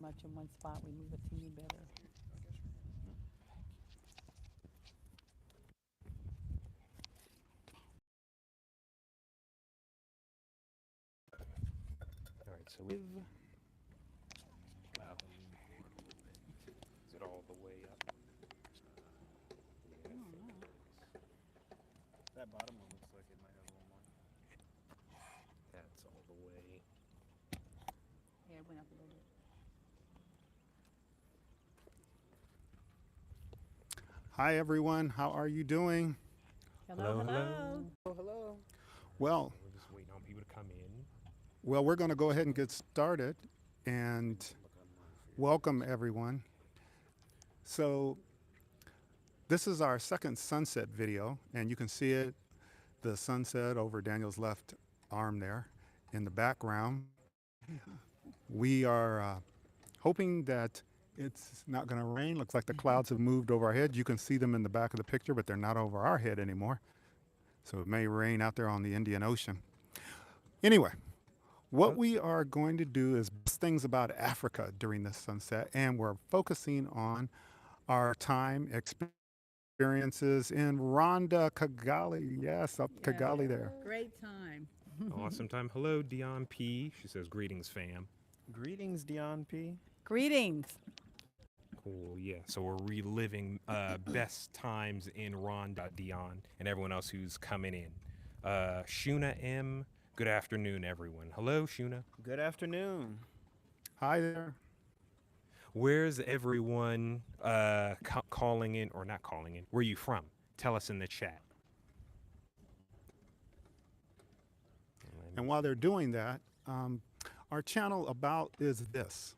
much in one spot. We move a teeny better. All right, so with plow the board a little bit. Is it all the way up? Yeah, I think it is. That bottom one looks like it might have a little more. That's all the way. Yeah, it went up a little bit. Hi, everyone. How are you doing? Hello, Hello, hello. Oh, hello. Well, We're just waiting on people to come in. we're going to go ahead and get started and welcome everyone. So, this is our second sunset video, and you can see it, the sunset over Daniel's left arm there in the background. We are hoping that it's not going to rain. Looks like the clouds have moved over our head. You can see them in the back of the picture, but they're not over our head anymore. So it may rain out there on the Indian Ocean. Anyway, what we are going to do is best things about Africa during this sunset, and we're focusing on our time experiences in Rwanda, Kigali. Yes, up Kigali there. Great time. Awesome time. Hello, Dion P. She says, greetings, fam. Greetings, Dion P. Greetings. Cool, yeah. So we're reliving best times in Rwanda, Dion, and everyone else who's coming in. Shuna M. Good afternoon, everyone. Hello, Shuna. Good afternoon. Hi there. Where's everyone calling in, or not calling in? Where are you from? Tell us in the chat. And while they're doing that, our channel about is this.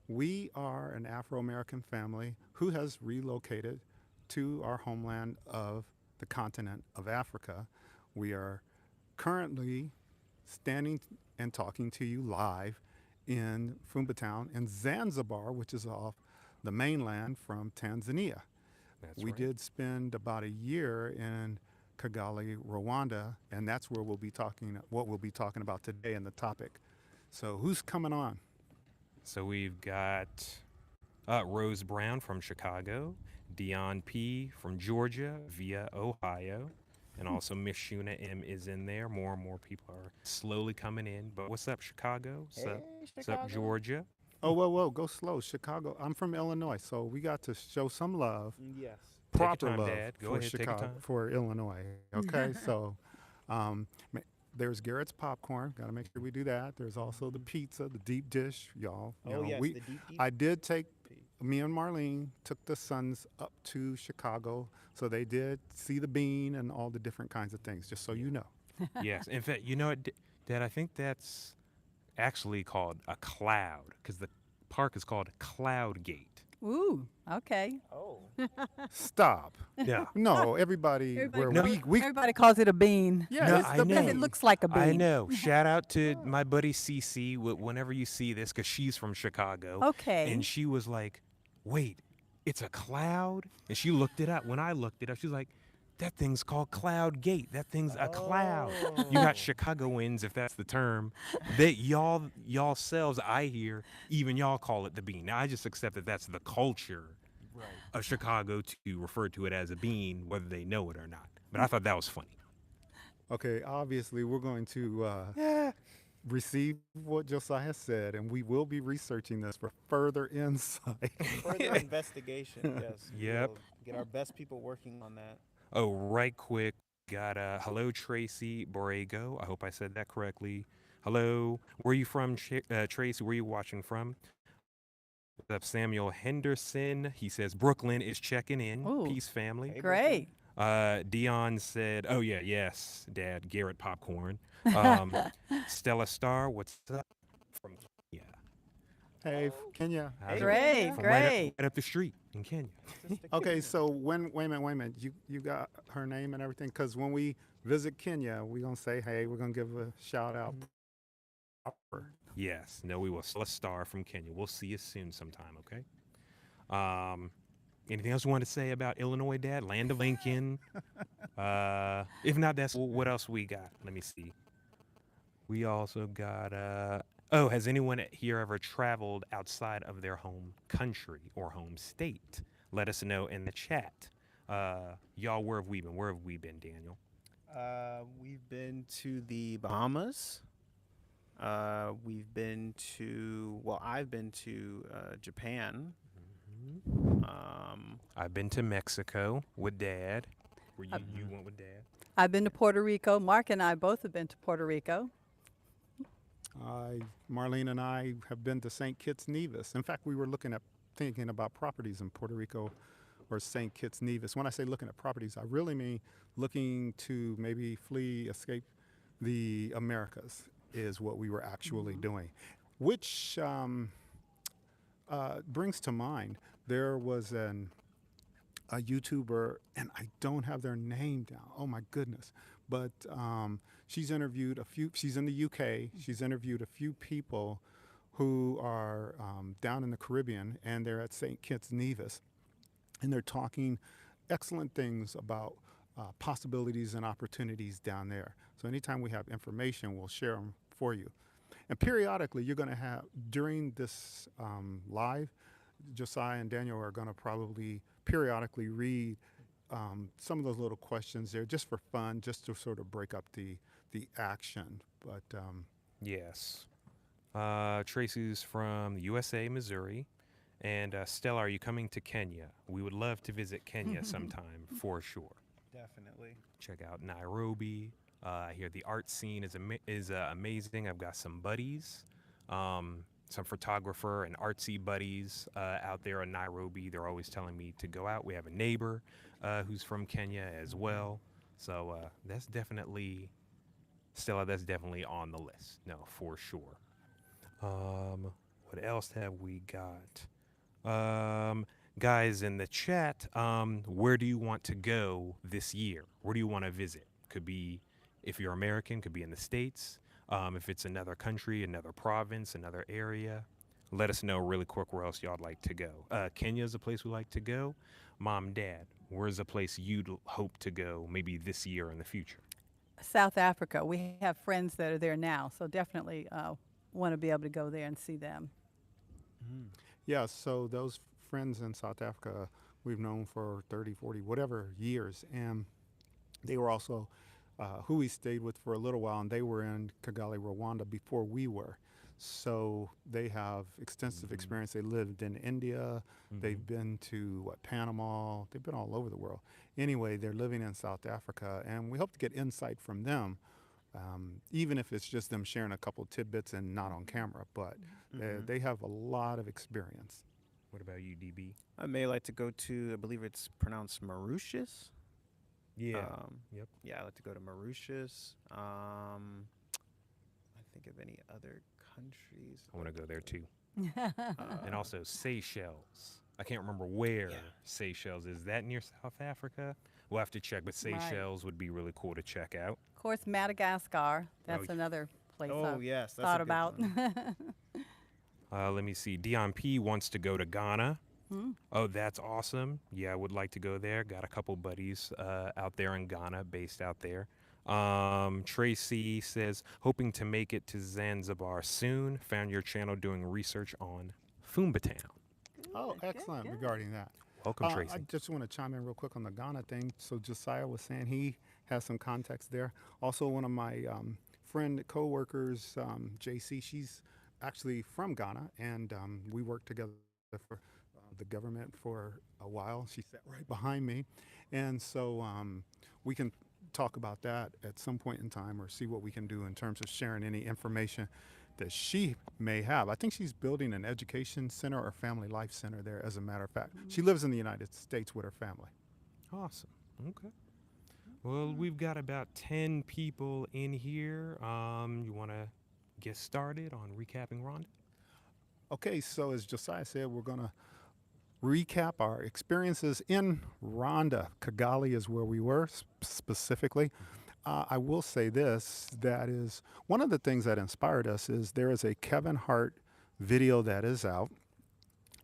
We are an Afro-American family who has relocated to our homeland of the continent of Africa. We are currently standing and talking to you live in Fumba Town in Zanzibar, which is off the mainland from Tanzania. That's We right. did spend about a year in Kigali, Rwanda, and that's where what we'll be talking about today in the topic. So who's coming on? So we've got Rose Brown from Chicago, Dion P. from Georgia via Ohio, and also Miss Shuna M is in there. More and more people are slowly coming in. But what's up, Chicago? What's up, Georgia? Oh, whoa, go slow. Chicago. I'm from Illinois, so we got to show some love, Yes. Take your proper time, love Dad. Go for ahead, take your Chicago, time. for Illinois. Okay, so there's Garrett's popcorn. Got to make sure we do that. There's also the pizza, the deep dish, y'all. You Oh, know, yes, we, the deep. I did take, me and Marlene took the sons up to Chicago, so they did see the bean and all the different kinds of things, just so you know. Yes. In fact, you know what, Dad? I think that's actually called a cloud because the park is called Cloud Gate. Ooh, okay. Oh. Stop. Yeah. No, everybody, where No. we Everybody calls it a bean. yeah, No, it's I the know. Because it bean. looks like a bean. I know. Shout out to my buddy CC whenever you see this because she's from Chicago. Okay. And she was like, wait, it's a cloud? And she looked it up. When I looked it up, she was like, that thing's called Cloud Gate. That thing's a cloud. You got Chicagoans, if that's the term. That y'all selves, I hear, even y'all call it the bean. Now I just accept that that's the culture of Chicago to refer to it as a bean, whether they know it or not. But I thought that was funny. Okay, obviously we're going to receive what Josiah said, and we will be researching this for further insight. Further investigation. Yes. Yep. We'll get our best people working on that. Oh, right quick, got hello Tracy Borrego. I hope I said that correctly. Hello, where are you from, Tracy? Where are you watching from? What's up, Samuel Henderson? He says Brooklyn is checking in. Ooh. Peace, family. Hey, Great. Dion said, "Oh yeah, yes, Dad. Garrett popcorn." Stella Star, what's up from Kenya? Hey, Kenya. How's it? Great, From great. right up the street in Kenya. Okay, so wait a minute. You got her name and everything? Because when we visit Kenya, we're going to say, hey, we're going to give a shout out. Proper. Yes. No, we will. Stella Star from Kenya. We'll see you soon sometime. Okay. Anything else you want to say about Illinois, Dad? Land of Lincoln. If not, that's what else we got. Let me see. We also got Oh, has anyone here ever traveled outside of their home country or home state? Let us know in the chat. Y'all, where have we been? Where have we been, Daniel? We've been to the Bahamas. We've been to, well, I've been to Japan. I've been to Mexico with Dad. Where you went with Dad? I've been to Puerto Rico. Mark and I both have been to Puerto Rico. Marlene and I have been to St. Kitts Nevis. In fact, we were thinking about properties in Puerto Rico or St. Kitts Nevis. When I say looking at properties, I really mean looking to maybe escape the Americas is what we were actually doing. Which brings to mind, there was a YouTuber, and I don't have their name down. Oh my goodness. But she's interviewed she's in the UK, she's interviewed a few people who are down in the Caribbean, and they're at St. Kitts Nevis, and they're talking excellent things about possibilities and opportunities down there. So anytime we have information, we'll share them for you. And periodically, you're going to have, during this live, Josiah and Daniel are going to probably periodically read some of those little questions there just for fun, just to sort of break up the action. But Yes. Tracy's from the USA, Missouri. And Stella, are you coming to Kenya? We would love to visit Kenya sometime for sure. Definitely. Check out Nairobi. I hear the art scene is amazing. I've got some buddies, some photographer and artsy buddies out there in Nairobi. They're always telling me to go out. We have a neighbor who's from Kenya as well. So that's definitely, Stella, that's definitely on the list. No, for sure. What else have we got? Guys in the chat, where do you want to go this year? Where do you want to visit? Could be, if you're American, could be in the States. If it's another country, another province, another area, let us know really quick where else y'all like to go. Kenya is a place we like to go. Mom, Dad, where's a place you'd hope to go maybe this year or in the future? South Africa. We have friends that are there now, so definitely want to be able to go there and see them. yeah, so those friends in South Africa we've known for 30, 40, whatever years. And they were also who we stayed with for a little while, and they were in Kigali, Rwanda before we were. So they have extensive experience. They lived in India. They've been to Panama. They've been all over the world. Anyway, they're living in South Africa, and we hope to get insight from them, even if it's just them sharing a couple tidbits and not on camera. But they have a lot of experience. What about you, DB? I may like to go to, I believe it's pronounced Mauritius. Yeah. Yep. Yeah, I like to go to Mauritius. I think of any other countries. I want to go there too. And also Seychelles. I can't remember where Seychelles is. That near South Africa? We'll have to check, but Right. Seychelles would be really cool to check out. Of course, Madagascar. That's yeah. another place Oh, I've yes. That's thought a good about. one. Let me see. Dion P wants to go to Ghana. Oh, that's awesome. Yeah, I would like to go there. Got a couple buddies out there in Ghana, based out there. Tracy says, hoping to make it to Zanzibar soon. Found your channel doing research on Fumba Town. Oh, Good, excellent good. regarding that. Welcome, Tracy. I just want to chime in real quick on the Ghana thing. So Josiah was saying he has some context there. Also, one of my friend co-workers, JC, she's actually from Ghana, and we worked together for the government for a while. She sat right behind me, and so we can talk about that at some point in time, or see what we can do in terms of sharing any information that she may have. I think she's building an education center or family life center there, as a matter of fact. She lives in the United States with her family. Awesome. Okay. Well, we've got about 10 people in here. You want to get started on recapping Rwanda? Okay, so as Josiah said, we're going to recap our experiences in Rwanda. Kigali is where we were specifically. I will say this, that is one of the things that inspired us is there is a Kevin Hart video that is out.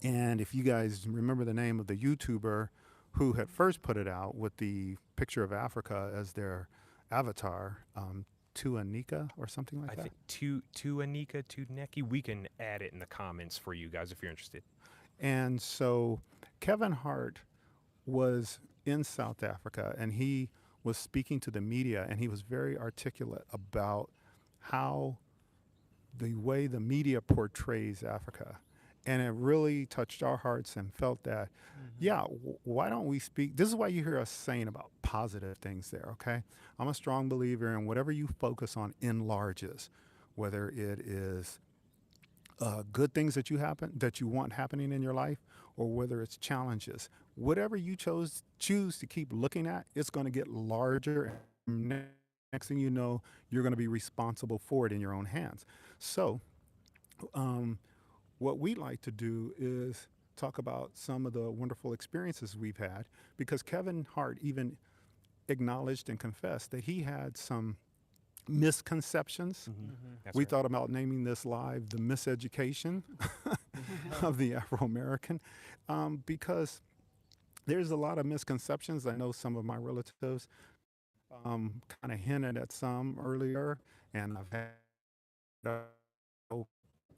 And if you guys remember the name of the YouTuber who had first put it out with the picture of Africa as their avatar, Tuanika or something like I that. think to Anika to Neki. We can add it in the comments for you guys if you're interested. And so Kevin Hart was in South Africa and he was speaking to the media and he was very articulate about how the way the media portrays Africa. And it really touched our hearts and felt that, yeah, why don't we speak? This is why you hear us saying about positive things there, okay? I'm a strong believer in whatever you focus on enlarges, whether it is good things that you want happening in your life, or whether it's challenges. Whatever you choose to keep looking at, it's going to get larger. And next thing you know, you're going to be responsible for it in your own hands. So, what we like to do is talk about some of the wonderful experiences we've had, because Kevin Hart even acknowledged and confessed that he had some misconceptions. That's We right. thought about naming this live the miseducation of the Afro American, because there's a lot of misconceptions. I know some of my relatives kind of hinted at some earlier, and I've had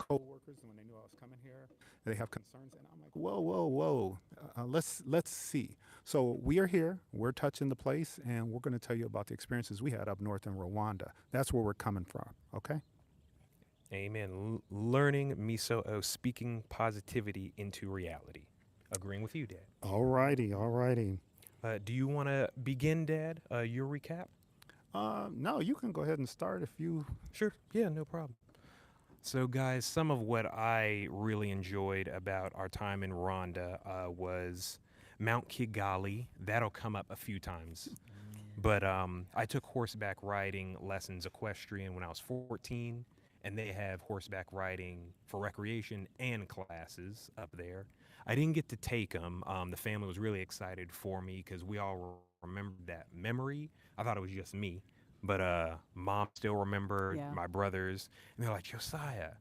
co-workers when they knew I was coming here, they have concerns, and I'm like, whoa, whoa, whoa, let's see. So we are here, we're touching the place, and we're going to tell you about the experiences we had up north in Rwanda. That's where we're coming from. Okay. Amen. Learning miso speaking positivity into reality. Agreeing with you, Dad. All righty, all righty. Do you want to begin, Dad? Your recap? No, you can go ahead and start if you. Sure. Yeah, no problem. So, guys, some of what I really enjoyed about our time in Rwanda was Mount Kigali. That'll come up a few times. But I took horseback riding lessons equestrian when I was 14, and they have horseback riding for recreation and classes up there. I didn't get to take them. The family was really excited for me because we all remembered that memory. I thought it was just me. But mom still remembered, Yeah. my brothers, and they're like, Josiah,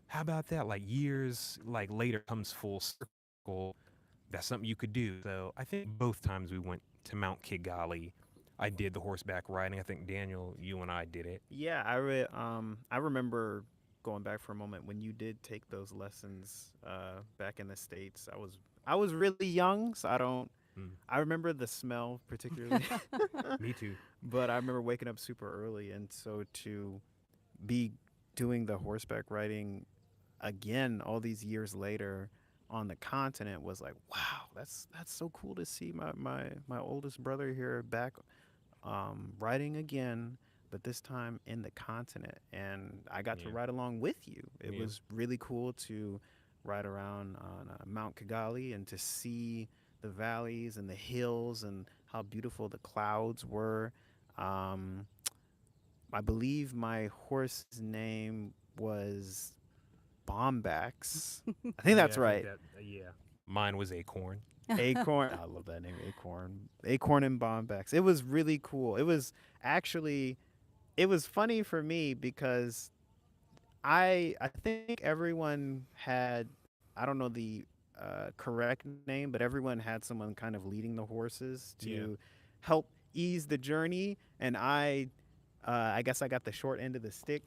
how about that? Like years like later comes full circle. That's something you could do. So I think both times we went to Mount Kigali, I did the horseback riding. I think Daniel, you and I did it. Yeah, I remember going back for a moment when you did take those lessons back in the States. I was really young, so Mm. I remember the smell particularly, Me too. but I remember waking up super early, and so to be doing the horseback riding again all these years later on the continent was like, wow, that's so cool to see my oldest brother here back riding again, but this time in the continent, and I got to Yeah. ride along with you. It Yeah. was really cool to ride around on Mount Kigali and to see the valleys and the hills and how beautiful the clouds were. Um, I believe my horse's name was Bombax. I think that's right. Yeah. Mine was Acorn. Acorn. I love that name, Acorn. Acorn and Bombax. It was really cool. It was actually, it was funny for me because I think everyone had, I don't know the correct name, but everyone had someone kind of leading the horses to Yeah. help ease the journey, and I guess I got the short end of the stick,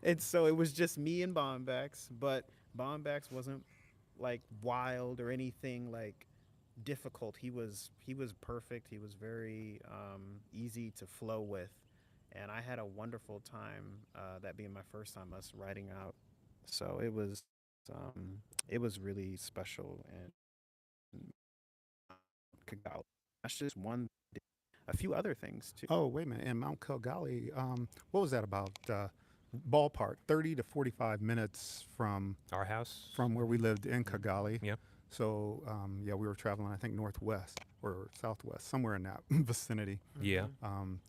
and so it was just me and Bombax. But Bombax wasn't like wild or anything like difficult. He was perfect. He was very easy to flow with, and I had a wonderful time. That being my first time us riding out, so it was really special. And Kigali. That's just one. A few other things too. Oh, wait a minute. In Mount Kigali, what was that about? Ballpark, 30 to 45 minutes Our house. from where we lived in Kigali. Yep. So, yeah, we were traveling, I think, northwest or southwest, somewhere in that vicinity. Yeah. Um,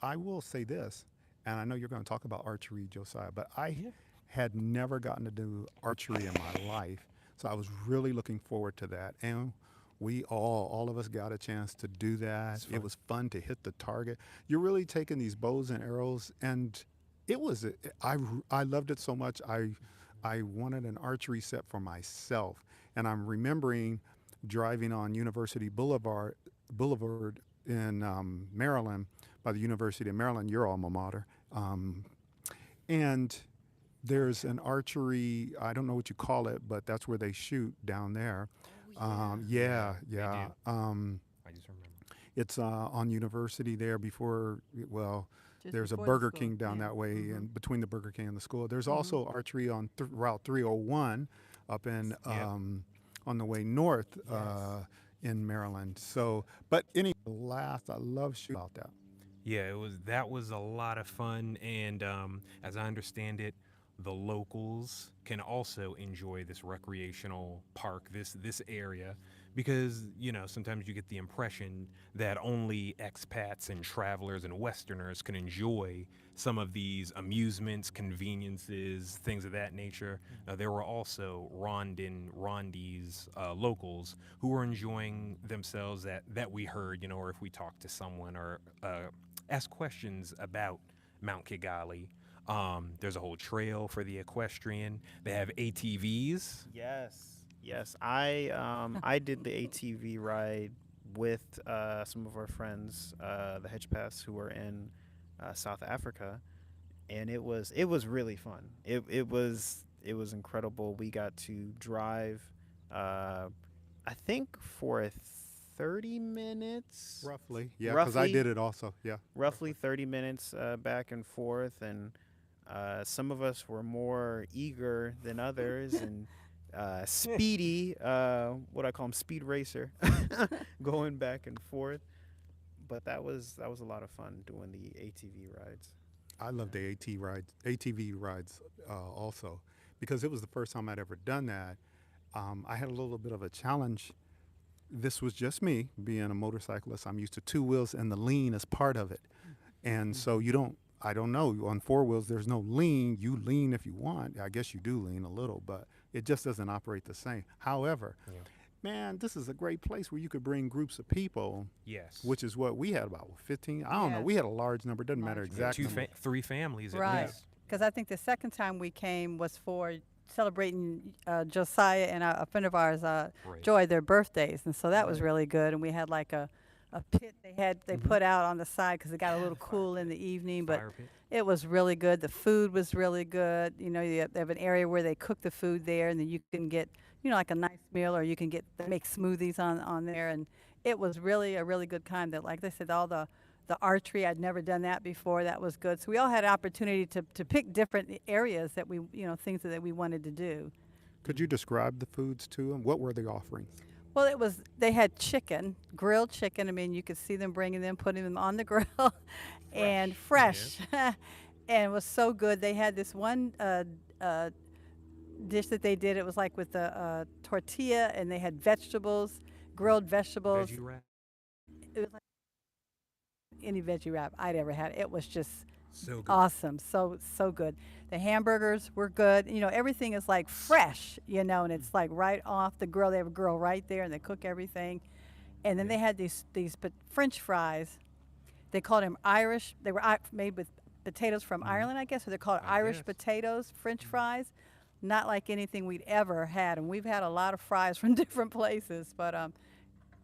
I will say this, and I know you're going to talk about archery, Josiah, but I Yeah. had never gotten to do archery in my life. So I was really looking forward to that. And we all of us got a chance to do that. It's It was fun to hit the target. You're really taking these bows and arrows, and it was, I loved it so much. I wanted an archery set for myself. And I'm remembering driving on University Boulevard in Maryland by the University of Maryland, your alma mater. And there's an archery, I don't know what you call it, but that's where they shoot down there. Yeah, they yeah. do. I just remember. It's on University there before, well, Just there's a before the Burger school, King down yeah. that way, and between the Burger King and the school. There's Mhm. also archery on Route 301 up in Yep. on the way north Yes. in Maryland. So, but any last, I love shooting about that. Yeah, that was a lot of fun, and as I understand it, the locals can also enjoy this recreational park, this area, because sometimes you get the impression that only expats and travelers and Westerners can enjoy some of these amusements, conveniences, things of that nature. There were also Rondis, locals who were enjoying themselves that we heard, or if we talked to someone or ask questions about Mount Kigali. There's a whole trail for the equestrian. They have ATVs. Yes, yes. I did the ATV ride with some of our friends, the Hedgepaths, who were in South Africa, and it was really fun. It was incredible. We got to drive, I think for 30 minutes, Roughly, yeah, because I roughly did it also. Yeah. roughly 30 minutes back and forth, and some of us were more eager than others and speedy, what I call them, speed racer, going back and forth. But that was a lot of fun doing the ATV rides. I love the ATV rides also, because it was the first time I'd ever done that. I had a little bit of a challenge. This was just me being a motorcyclist. I'm used to two wheels, and the lean is part of it. And so I don't know, on four wheels, there's no lean. You lean if you want. I guess you do lean a little, but it just doesn't operate the same. However, Yeah. man, this is a great place where you could bring groups of people, Yes. which is what we had, about 15. I don't know. Yes. We had a large number. Doesn't matter Large exact Two, number. three families at Right. least. Because I think the second time we came was for celebrating Josiah and a friend of ours, Right. Joy, their birthdays, and so that was Right. really good. And we had like a pit they put out on the side because it got a little cool in the evening, but Fire pit. it was really good. The food was really good. They have an area where they cook the food there, and then you can get like a nice meal, or you can make smoothies on there, and it was really a really good time. That, like they said, all the archery, I'd never done that before. That was good. So we all had an opportunity to pick different areas that we things that we wanted to do. Could you describe the foods to them? What were they offering? Well, they had chicken, grilled chicken. I mean, you could see them bringing them, putting them on the grill, and fresh, and it was so good. They had this one dish that they did. It was like with the tortilla, and they had vegetables, grilled vegetables. Veggie wrap. It was like any veggie wrap I'd ever had. It was just So good. awesome, so good. The hamburgers were good. Everything is like fresh, and it's like right off the grill. They have a grill right there, and they cook everything. And then they had these French fries. They called them Irish. They were made with potatoes from Ireland, I guess, so they're called I Irish guess. potatoes, French fries. Not like anything we'd ever had, and we've had a lot of fries from different places, but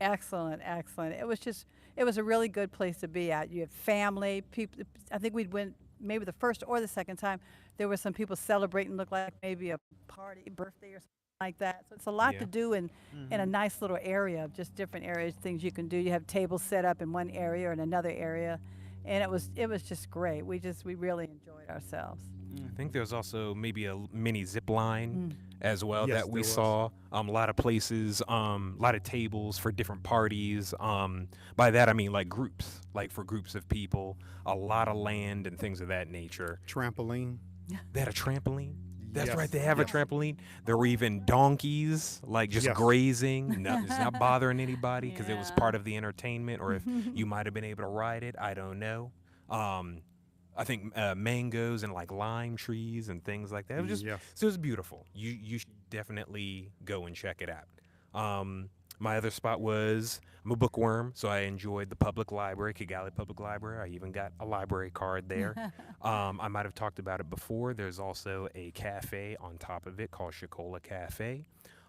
excellent. It was a really good place to be at. You have family, people. I think we'd went maybe the first or the second time. There were some people celebrating, looked like maybe a party, birthday or something like that. So it's a lot Yeah. to do in a nice little area of just different areas, things you can do. You have tables set up in one area or in another area, and it was just great. We really enjoyed ourselves. I think there's also maybe a mini zip line as well Yes, that we there was. saw. A lot of places, a lot of tables for different parties. By that I mean like groups, like for groups of people. A lot of land and things of that nature. Trampoline. They had a trampoline. That's Yes. right. They have Yes. a trampoline. There were even donkeys, like just Yes. grazing. No, it's not bothering anybody because it was Yeah. part of the entertainment, or if you might have been able to ride it, I don't know. I think mangoes and like lime trees and things like that. It was just Yes. so it was beautiful. You should definitely go and check it out. My other spot was, I'm a bookworm, so I enjoyed the public library, Kigali Public Library. I even got a library card there. I might have talked about it before. There's also a cafe on top of it called Shakola Cafe.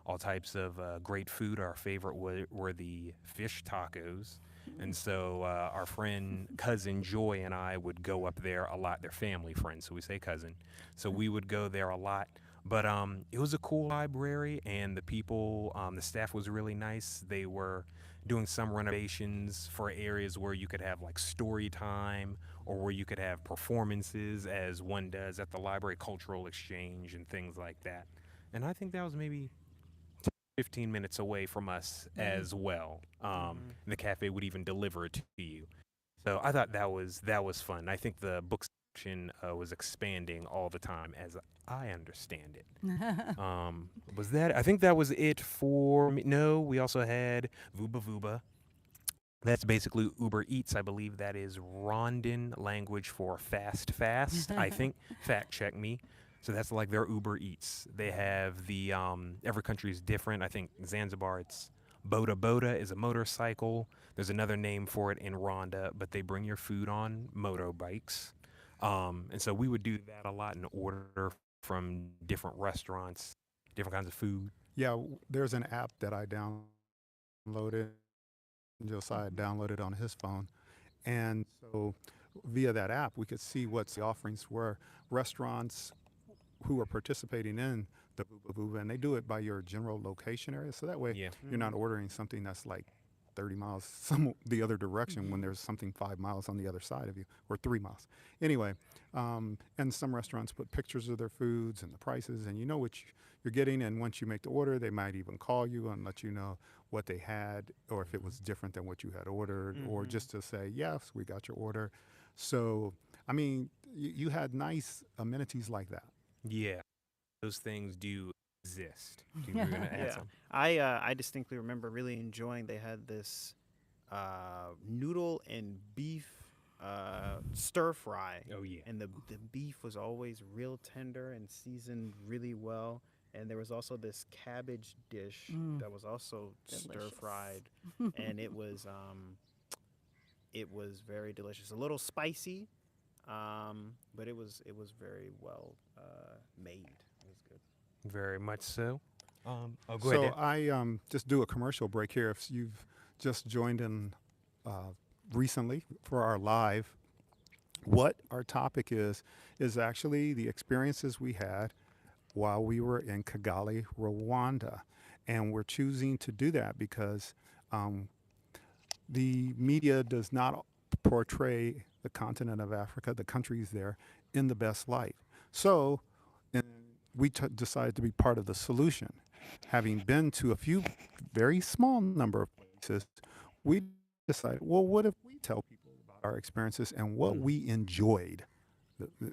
All types of great food. Our favorite were the fish tacos. And so our friend, cousin Joy, and I would go up there a lot. They're family friends, so we say cousin. So we would go there a lot. But it was a cool library, and the people, the staff was really nice. They were doing some renovations for areas where you could have like story time or where you could have performances, as one does at the library, cultural exchange, and things like that. And I think that was maybe 15 minutes away from us Mm. as well. Mm-hmm. And the cafe would even deliver it to you. So I thought that was fun. I think the book section was expanding all the time, as I understand it. Was that? I think that was it for me. No, we also had Vuba Vuba. That's basically Uber Eats. I believe that is Rwandan language for fast, fast. I think. Fact check me. So that's like their Uber Eats. They have the every country is different. I think Zanzibar it's Boda Boda is a motorcycle. There's another name for it in Rwanda, but they bring your food on motorbikes. And so we would do that a lot and order from different restaurants, different kinds of food. Yeah, there's an app that I downloaded. Josiah downloaded on his phone, and so via that app, we could see what the offerings were. Restaurants who are participating in the Vuba Vuba, and they do it by your general location area. So that way, Yeah. you're not ordering something that's like 30 miles the other direction when there's something 5 miles on the other side of you, or 3 miles. Anyway, and some restaurants put pictures of their foods and the prices, and you know what you're getting. And once you make the order, they might even call you and let you know what they had, or if it was different than what you had ordered, or Mm-hmm. just to say, yes, we got your order. So, I mean, you had nice amenities like that. Yeah. Those things do exist. You were gonna add Yeah, some. I distinctly remember really enjoying. They had this noodle and beef stir fry, Oh yeah. and the beef was always real tender and seasoned really well. And there was also this cabbage dish Mm, that was also stir delicious. fried, and it was very delicious. A little spicy, but it was very well made. It was good. Very much so. Oh, go ahead, So Dan. I just do a commercial break here. If you've just joined in recently for our live, what our topic is actually the experiences we had while we were in Kigali, Rwanda. And we're choosing to do that because um, the media does not portray the continent of Africa, the countries there, in the best light. So and we decided to be part of the solution. Having been to a few very small number of places, we decided, well, what if we tell people about our experiences and what Mm. we enjoyed?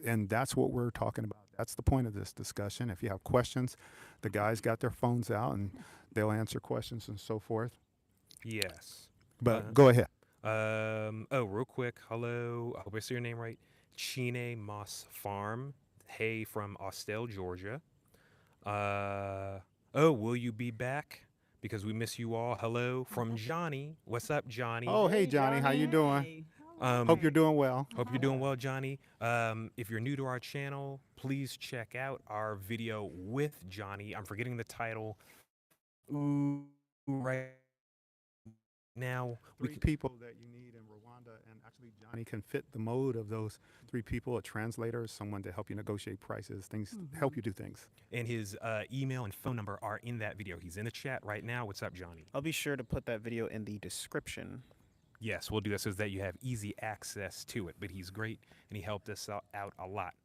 And that's what we're talking about. That's the point of this discussion. If you have questions, the guys got their phones out and they'll answer questions and so forth. Yes. But Uh, go ahead. oh, real quick. Hello. I hope I say your name right. Chine Moss Farm. Hey from Austell, Georgia. Uh, oh, will you be back? Because we miss you all. Hello from Johnny. What's up, Johnny? Oh, hey, Hey, Johnny, how you Johnny. doing? Hey. All Um, Hope you're right. doing well. Hope you're doing well, Johnny. If you're new to our channel, please check out our video with Johnny. I'm forgetting the title. Ooh, right now we Three people that you need in Rwanda, and actually Johnny can fit the mode of those three people: a translator, someone to help you negotiate prices, things, help you do things. and his email and phone number are in that video. He's in the chat right now. What's up, Johnny? I'll be sure to put that video in the description. Yes, we'll do that so that you have easy access to it. But he's great, and he helped us out a lot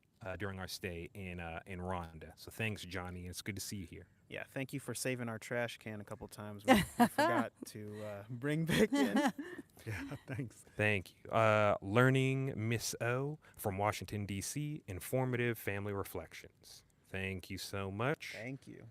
during our stay in Rwanda. So thanks, Johnny. It's good to see you here. Yeah, thank you for saving our trash can a couple times. We forgot to bring back in. Yeah, thanks. Thank you. Learning Miss O from Washington, D.C., Informative Family Reflections. Thank you so much. Thank you.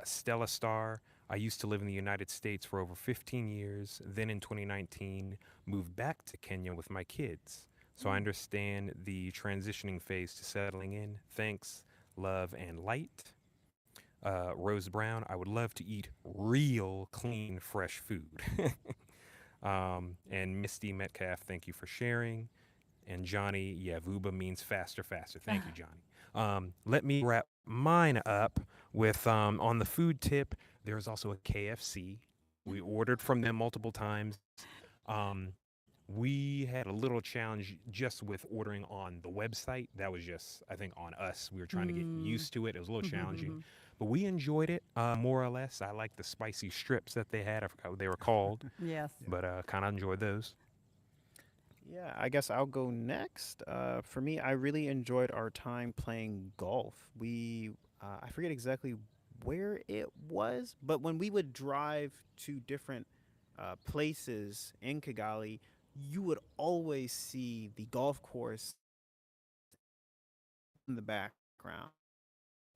Stella Star. I used to live in the United States for over 15 years. Then in 2019, moved back to Kenya with my kids. So I understand the transitioning phase to settling in. Thanks, love, and light. Rose Brown. I would love to eat real, clean, fresh food. And Misty Metcalf, thank you for sharing. And Johnny, yeah, Vuba means faster, faster. Thank you, Johnny. Let me wrap mine up with on the food tip, there's also a KFC. We ordered from them multiple times. Um, we had a little challenge just with ordering on the website. That was just, I think, on us. We were trying to get Mm. used to it. It was a little challenging, but we enjoyed it more or less. I like the spicy strips that they had. I forgot what they were called, Yes. Yeah. but kind of enjoyed those. Yeah, I guess I'll go next. For me, I really enjoyed our time playing golf. I forget exactly where it was, but when we would drive to different places in Kigali, you would always see the golf course in the background.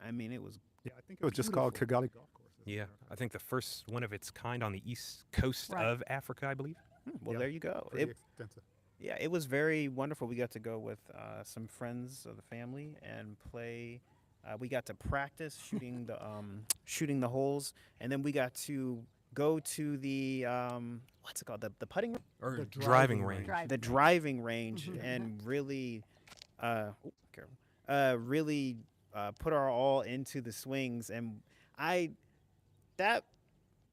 I mean, it was Yeah, I think it was just called beautiful. Kigali Golf Course. as a Yeah, matter of I fact. think the first one of its kind on the east coast Right. of Africa, I believe. Well, Yeah, there you go. pretty extensive. Yeah, it was very wonderful. We got to go with some friends of the family and play. We got to practice shooting the shooting the holes, and then we got to go to the what's it called, the putting Or The driving driving range. range. Drive. the driving range Mhm. and really careful, really put our all into the swings, and I that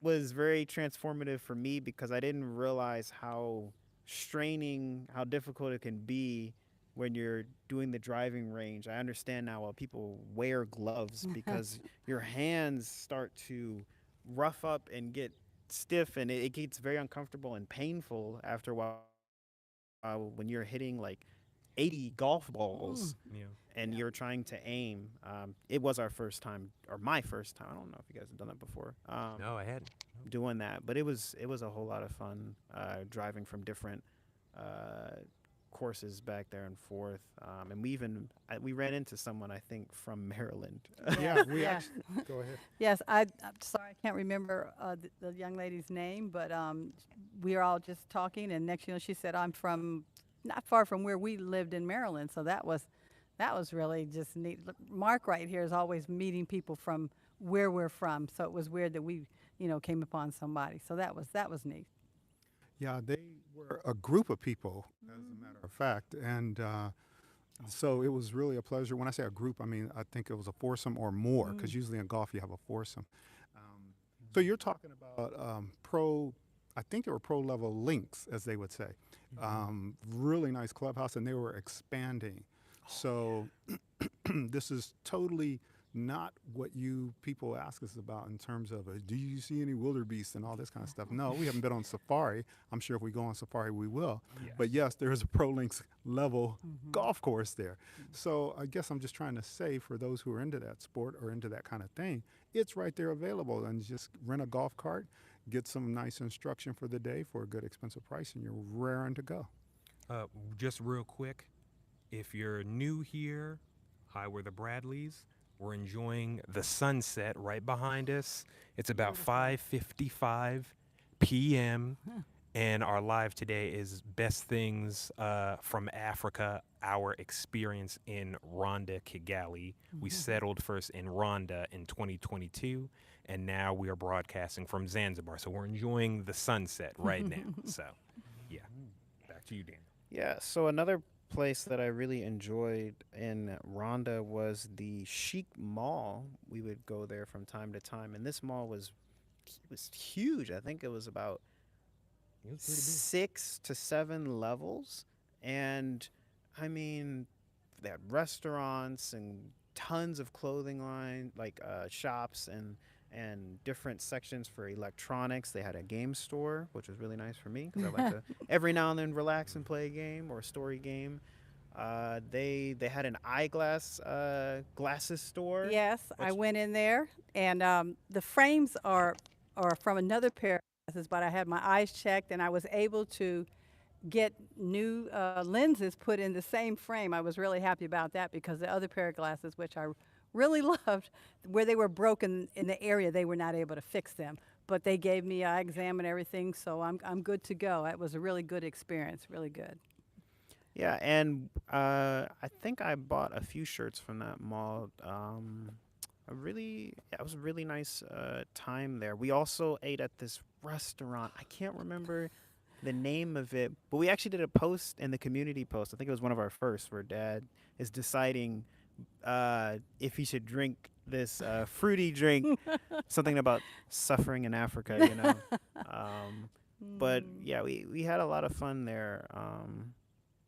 was very transformative for me because I didn't realize how straining, how difficult it can be when you're doing the driving range. I understand now why people wear gloves because your hands start to rough up and get stiff, and it gets very uncomfortable and painful after a while when you're hitting like 80 golf balls Yeah. and Yeah. you're trying to aim. It was our first time, or my first time. I don't know if you guys have done that before. No, I hadn't. Doing that, but it was a whole lot of fun driving from different uh, courses back there and forth. And we ran into someone, I think, from Maryland. Yeah, we Yeah. actually. Go ahead. Yes, I'm sorry, I can't remember the young lady's name, but we were all just talking, and next, she said, "I'm from not far from where we lived in Maryland." So that was really just neat. Look, Mark right here is always meeting people from where we're from, so it was weird that we, came upon somebody. So that was neat. Yeah, they were a group of people, as a matter of fact, and so it was really a pleasure. When I say a group, I mean I think it was a foursome or more, because usually in golf you have a foursome. So you're talking about pro. I think they were pro level links, as they would say. Really nice clubhouse, and they were expanding. So this is totally not what you people ask us about in terms of do you see any wildebeest and all this kind of stuff. No, we haven't been on safari. I'm sure if we go on safari we will. But yes, there is a pro links level golf course there. So I guess I'm just trying to say, for those who are into that sport or into that kind of thing, it's right there available, and just rent a golf cart, get some nice instruction for the day for a good expensive price, and you're raring to go. Just real quick, if you're new here, hi, we're the Bradleys. We're enjoying the sunset right behind us. It's about 5:55 p.m. And our live today is Best Things from Africa, our experience in Rwanda, Kigali. We settled first in Rwanda in 2022, and now we are broadcasting from Zanzibar. So we're enjoying the sunset right now. So, yeah, back to you, Dan. Yeah, so another place that I really enjoyed in Rwanda was the Chic Mall. We would go there from time to time, and this mall was huge. I think it was about It was pretty big. 6 to 7 levels, and I mean, they had restaurants and tons of clothing line shops and different sections for electronics. They had a game store, which was really nice for me because I like to every now and then relax and play a game or a story game. They had an eyeglass glasses store. Yes, I Which- went in there, and the frames are from another pair of glasses, but I had my eyes checked, and I was able to get new lenses put in the same frame. I was really happy about that because the other pair of glasses, which I really loved, where they were broken in the area, they were not able to fix them. But they gave me eye exam and everything, so I'm good to go. It was a really good experience, really good. Yeah, and I think I bought a few shirts from that mall. It was a really nice time there. We also ate at this restaurant. I can't remember the name of it, but we actually did a post in the community post. I think it was one of our first, where Dad is deciding if he should drink this fruity drink, something about suffering in Africa, you know. But yeah, we had a lot of fun there.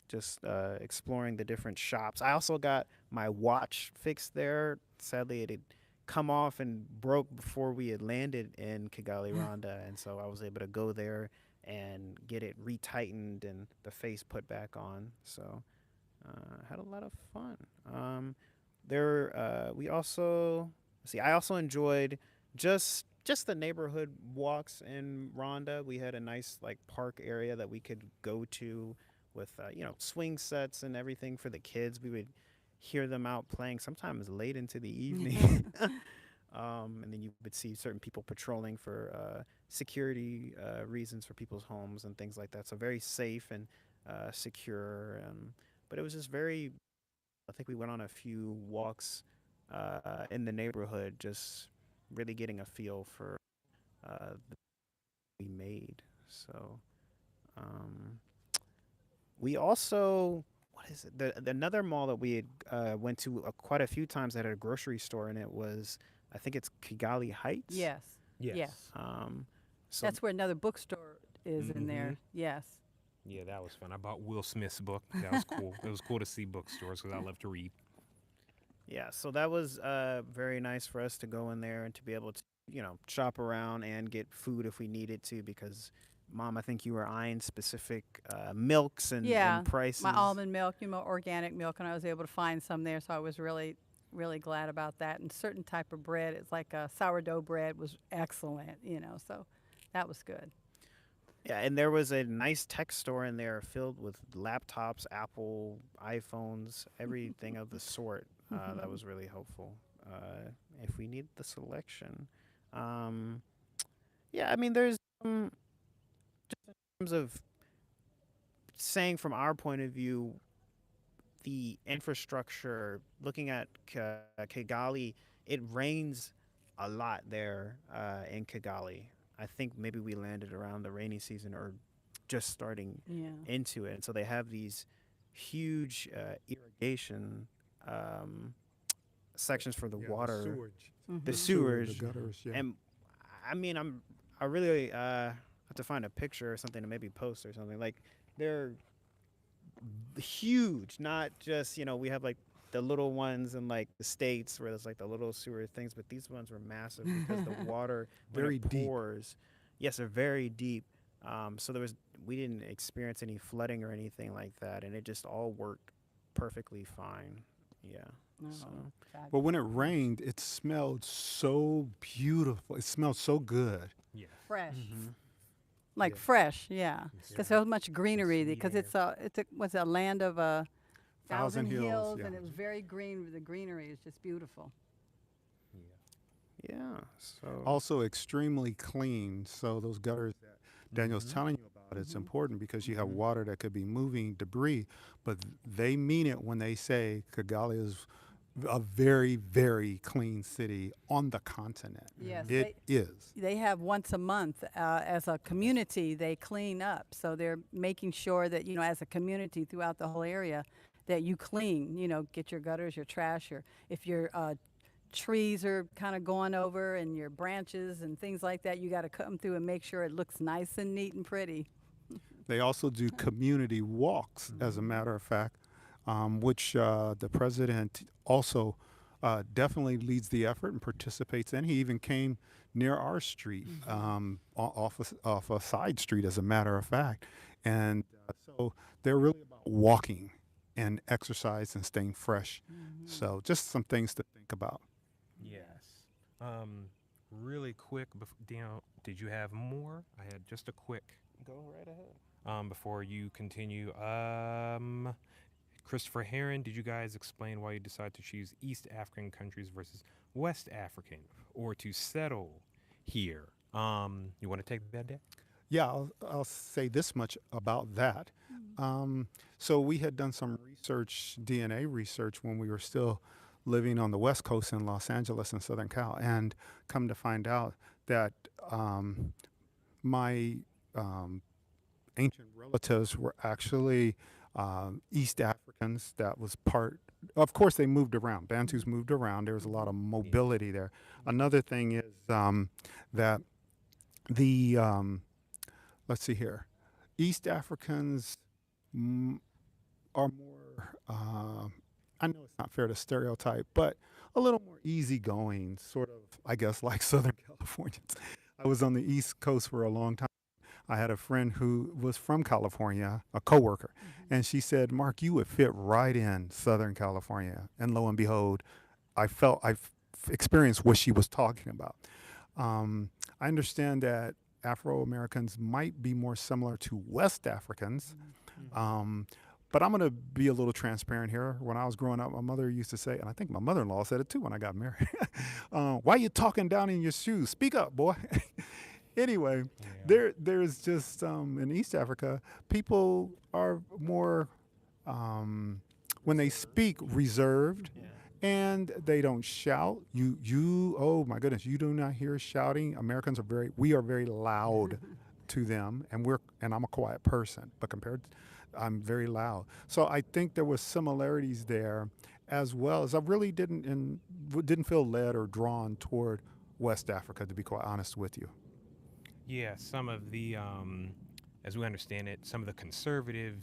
Just exploring the different shops. I also got my watch fixed there. Sadly, it had come off and broke before we had landed in Kigali, Rwanda, and so I was able to go there and get it retightened and the face put back on. So had a lot of fun. We also see. I also enjoyed just the neighborhood walks in Rwanda. We had a nice like park area that we could go to with swing sets and everything for the kids. We would hear them out playing sometimes late into the evening. And then you would see certain people patrolling for security reasons for people's homes and things like that. So very safe and secure. But it was just very. I think we went on a few walks in the neighborhood, just really getting a feel for the we made. So um, we also what is it? The another mall that we had went to quite a few times that had a grocery store in it was I think it's Kigali Heights. Yes. Yes. Yes. Um, so That's where another bookstore is in there. Yes. Yeah, that was fun. I bought Will Smith's book. That was cool. It was cool to see bookstores because I love to read. yeah, so that was very nice for us to go in there and to be able to shop around and get food if we needed to because. Mom, I think you were eyeing specific milks Yeah. and prices. My almond milk, organic milk, and I was able to find some there, so I was really, really glad about that. And certain type of bread, it's like a sourdough bread, was excellent, so that was good. Yeah, and there was a nice tech store in there filled with laptops, Apple, iPhones, everything of the sort. That was really helpful if we need the selection. Um, yeah, I mean, there's just in terms of saying from our point of view, the infrastructure, looking at Kigali, it rains a lot there in Kigali. I think maybe we landed around the rainy season or just starting Yeah. into it. And so they have these huge irrigation sections for the water, the sewage. The gutters, yeah. And I mean, I really have to find a picture or something to maybe post or something. Like they're huge, not just we have like the little ones in like the states where there's like the little sewer things, but these ones were massive because the water when Very it deep. pours, yes, they're very deep. So we didn't experience any flooding or anything like that, and it just all worked perfectly fine. Yeah. Oh, So But when it rained, it smelled so beautiful. It smelled so good. Yeah. fresh. mm-hmm. Like Yeah. fresh, yeah. Because Yeah. so much greenery, sweet because air. it's a land of Thousand Hills, yeah. and it was very green. The greenery is just beautiful. Yeah. Yeah. So Also extremely clean. So those gutters that Daniel's Mhm. telling you about, it's Mhm. important because you have Mhm. water that could be moving debris, but they mean it when they say Kigali is a very, very clean city on the continent. Yes, It is. they have once a month as a community they clean up. So they're making sure that as a community throughout the whole area that you clean. Get your gutters, your trash, your if your trees are kind of going over and your branches and things like that, you got to cut them through and make sure it looks nice and neat and pretty. They also do community walks, as a matter of fact, which the president also definitely leads the effort and participates in. He even came near our street, off a side street, as a matter of fact. And so they're really about walking and exercise and staying fresh. So just some things to think about. Yes. Really quick, Daniel, did you have more? I had just a quick go right ahead. before you continue. Christopher Heron, did you guys explain why you decided to choose East African countries versus West African or to settle here? You want to take that, Dad? Yeah, I'll say this much about that. So we had done some research, DNA research, when we were still living on the West Coast in Los Angeles and Southern Cal, and come to find out that my ancient relatives were actually East Africans. That was part. Of course, they moved around. Bantus moved around. There was a lot of mobility there. Another thing is that the let's see here. East Africans mm, are more, I know it's not fair to stereotype, but a little more easygoing, sort of, I guess, like Southern Californians. I was on the East Coast for a long time. I had a friend who was from California, a coworker, and she said, "Mark, you would fit right in Southern California." And lo and behold, I've experienced what she was talking about. I understand that Afro Americans might be more similar to West Africans. Um, but I'm going to be a little transparent here. When I was growing up, my mother used to say, and I think my mother in law said it too when I got married, why you talking down in your shoes? Speak up, boy. Anyway, there's just in East Africa, people are more, when they speak, reserved. Yeah. And they don't shout. Oh my goodness, you do not hear shouting. Americans we are very loud to them, and I'm a quiet person, but I'm very loud. So I think there was similarities there, as well as I really didn't feel led or drawn toward West Africa, to be quite honest with you. Yeah, some of the, as we understand it, some of the conservative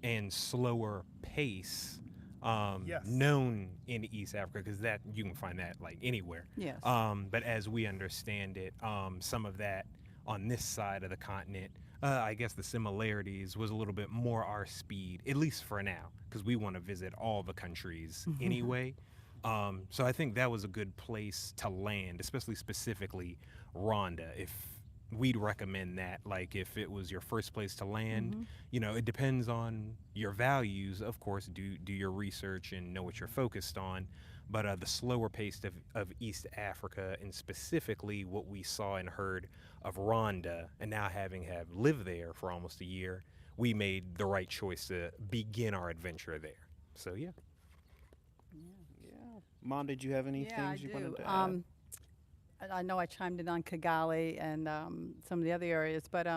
and slower pace Yes. known in East Africa, because that you can find that like anywhere. Yes. But as we understand it, some of that on this side of the continent, I guess the similarities was a little bit more our speed, at least for now, because we want to visit all the countries anyway. So I think that was a good place to land, especially specifically Rwanda. If we'd recommend that, like if it was your first place to land, you know, it depends on your values, of course. Do your research and know what you're focused on. But the slower pace of East Africa, and specifically what we saw and heard of Rwanda, and now having lived there for almost a year, we made the right choice to begin our adventure there. So yeah. Yeah. Mom, did you have any Yeah, I things you do. wanted to add? I know I chimed in on Kigali and some of the other areas, but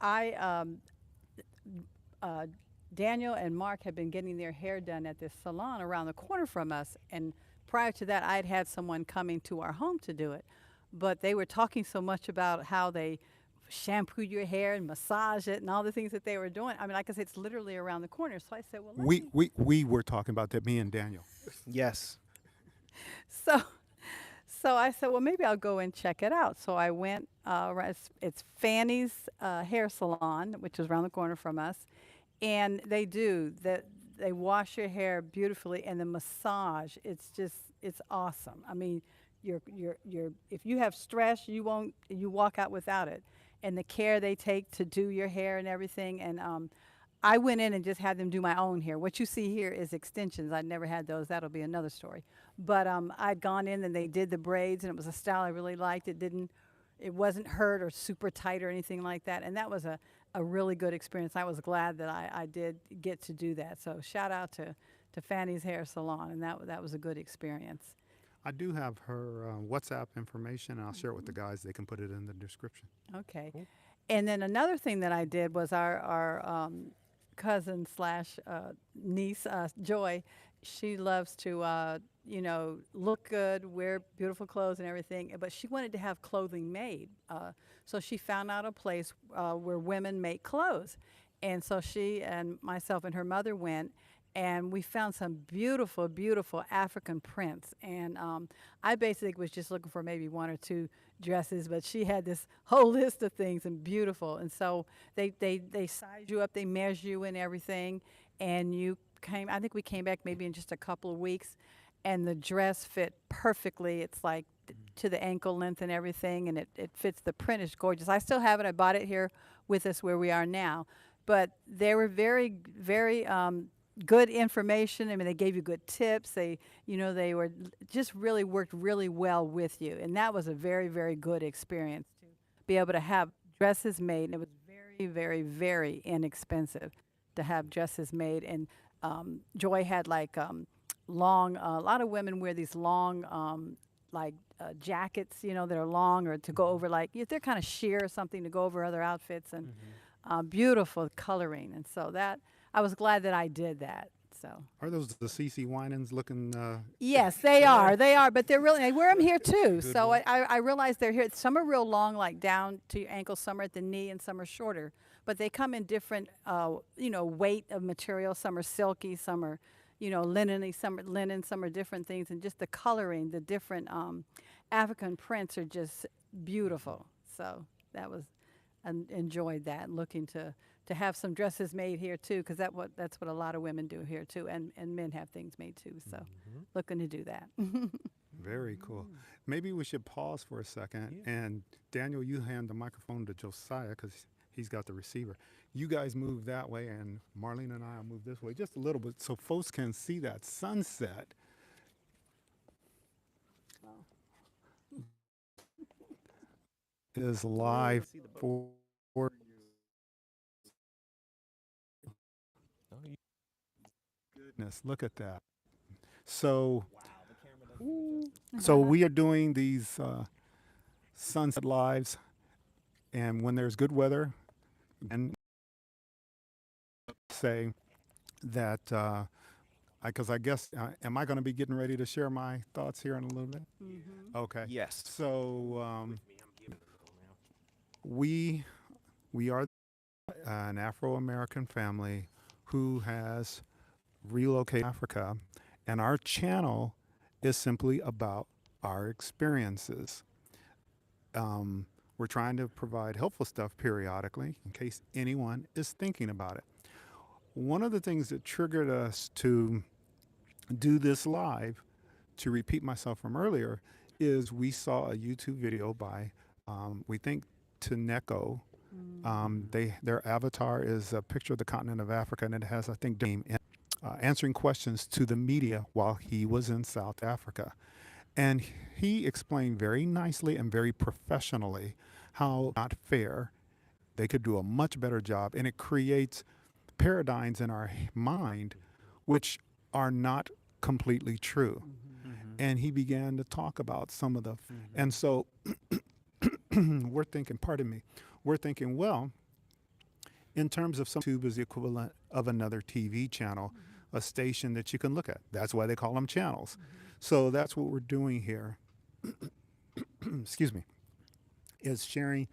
I Daniel and Mark had been getting their hair done at this salon around the corner from us, and prior to that, I had had someone coming to our home to do it, but they were talking so much about how they shampoo your hair and massage it and all the things that they were doing. I mean, like I said, it's literally around the corner. So I said, well, let me. We were talking about that, me and Daniel. Yes. So So I said, well, maybe I'll go and check it out. So I went. It's Fanny's hair salon, which is around the corner from us, and they do that. They wash your hair beautifully, and the massage. It's awesome. I mean, if you have stress, you walk out without it, and the care they take to do your hair and everything. And I went in and just had them do my own hair. What you see here is extensions. I never had those. That'll be another story. But I'd gone in and they did the braids, and it was a style I really liked. It wasn't hurt or super tight or anything like that. And that was a really good experience. I was glad that I did get to do that. So shout out to Fanny's Hair Salon, and that was a good experience. I do have her WhatsApp information, and I'll share it with the guys. They can put it in the description. Okay. Cool. And then another thing that I did was our cousin slash niece, Joy, she loves to, look good, wear beautiful clothes and everything, but she wanted to have clothing made. So she found out a place where women make clothes. And so she and myself and her mother went, and we found some beautiful, beautiful African prints. And I basically was just looking for maybe one or two dresses, but she had this whole list of things and beautiful. And so they size you up, they measure you and everything. And I think we came back maybe in just a couple of weeks, and the dress fit perfectly. It's like to the ankle length and everything, and it fits. The print is gorgeous. I still have it. I bought it here with us where we are now. But they were very, very good information. I mean, they gave you good tips. They were just really worked really well with you. And that was a very, very good experience to be able to have dresses made. And it was very, very, very inexpensive to have dresses made. And Joy had like long, a lot of women wear these long, jackets, that are long, or to go over, like, if they're kind of sheer or something, to go over other outfits, and beautiful coloring. And so that, I was glad that I did that. So. Are those the CC Winans looking? Yes, they are. They are, but they're really. They wear them here too. Good So one. I realize they're here. Some are real long, like down to your ankle. Some are at the knee, and some are shorter. But they come in different, weight of material. Some are silky. Some are, linen. Some are linen. Some are different things, and just the coloring, the different African prints are just beautiful. So that was, I enjoyed that. Looking to have some dresses made here too, because that's what a lot of women do here too, and men have things made too. So looking to do that. Very cool. Maybe we should pause for a second. Yeah. And Daniel, you hand the microphone to Josiah because he's got the receiver. You guys move that way, and Marlene and I will move this way just a little bit so folks can see that sunset. Is live for Oh, you- goodness. Look at that. So, so we are doing these sunset lives, and when there's good weather, and say that because I guess am I going to be getting ready to share my thoughts here in a little bit? Okay. Yes. So we are an Afro-American family who has relocated to Africa, and our channel is simply about our experiences. We're trying to provide helpful stuff periodically in case anyone is thinking about it. One of the things that triggered us to do this live, to repeat myself from earlier, is we saw a YouTube video by, we think, Taneko. Their avatar is a picture of the continent of Africa, and it has, I think, answering questions to the media while he was in South Africa. And he explained very nicely and very professionally how not fair they could do a much better job, and it creates paradigms in our mind which are not completely true. And he began to talk about some of the, and so we're thinking, pardon me, we're thinking, well, in terms of some, YouTube is the equivalent of another TV channel, a station that you can look at. That's why they call them channels. So that's what we're doing here. Excuse me, is sharing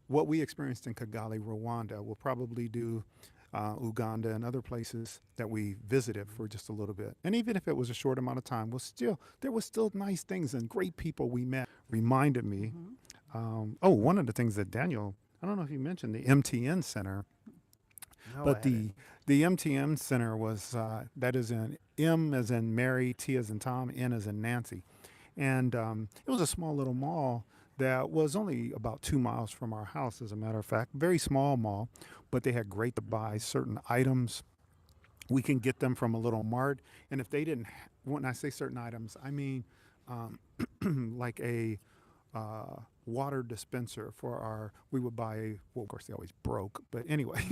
what we experienced in Kigali, Rwanda. We'll probably do Uganda and other places that we visited for just a little bit. And even if it was a short amount of time, there was still nice things and great people we met. Reminded me, one of the things that Daniel, I don't know if you mentioned the MTN Center, No, but the MTN Center was, that is in M as in Mary, T as in Tom, N as in Nancy. And it was a small little mall that was only about 2 miles from our house, as a matter of fact. Very small mall, but they had great to buy certain items. We can get them from a little mart. And if they didn't, when I say certain items, I mean like a water dispenser for our, we would buy, well, of course they always broke, but anyway.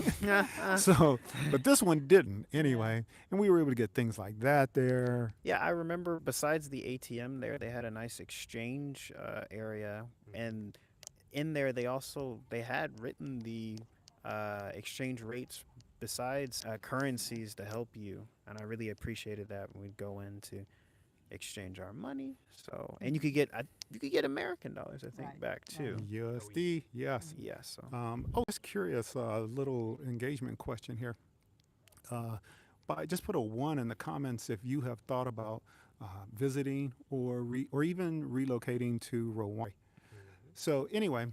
So, but this one didn't anyway. And we were able to get things like that there. Yeah, I remember besides the ATM there, they had a nice exchange area, and in there they had written the exchange rates besides currencies to help you, and I really appreciated that when we'd go in to exchange our money. So, and you could get American dollars, I think, Right, back too. USD, yes. Yeah. So. Just curious, little engagement question here. But just put a 1 in the comments if you have thought about visiting or even relocating to Rwanda. So anyway,